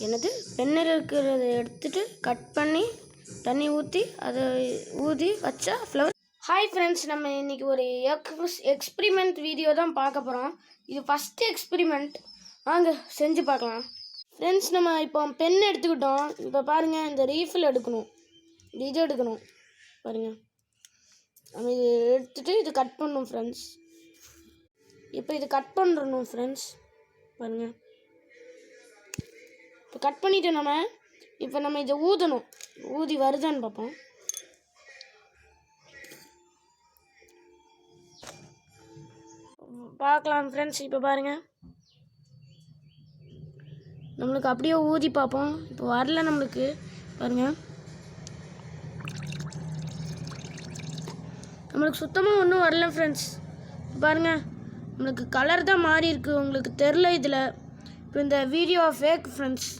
என்னது பென்னில் இருக்கிறத எடுத்துகிட்டு கட் பண்ணி தண்ணி ஊற்றி அதை ஊதி வச்சா ஃப்ளவர். ஹாய் ஃப்ரெண்ட்ஸ், நம்ம இன்றைக்கி ஒரு எக்ஸ்பிரிமெண்ட் வீடியோ தான் பார்க்க போகிறோம். இது ஃபஸ்ட்டு எக்ஸ்பிரிமெண்ட். வாங்க செஞ்சு பார்க்கலாம். ஃப்ரெண்ட்ஸ், நம்ம இப்போ பென் எடுத்துக்கிட்டோம். இப்போ பாருங்கள், இந்த ரீஃபில் எடுக்கணும், இது எடுக்கணும். பாருங்கள், நம்ம இது எடுத்துகிட்டு இது கட் பண்ணணும் ஃப்ரெண்ட்ஸ். இப்போ இது கட் பண்ணுறணும் ஃப்ரெண்ட்ஸ். பாருங்கள், இப்போ கட் பண்ணிவிட்டு இப்போ நம்ம இதை ஊதணும். ஊதி வருதான்னு பார்ப்போம். பார்க்கலாம் ஃப்ரெண்ட்ஸ். இப்போ பாருங்கள், நம்மளுக்கு அப்படியே ஊதி பார்ப்போம். இப்போ வரல நம்மளுக்கு. பாருங்கள், நம்மளுக்கு சுத்தமாக ஒன்றும் வரல ஃப்ரெண்ட்ஸ். பாருங்கள், நம்மளுக்கு கலர் தான் மாறி இருக்குது. உங்களுக்கு தெரில இதில். இப்போ இந்த வீடியோ ஃபேக் ஃப்ரெண்ட்ஸ்.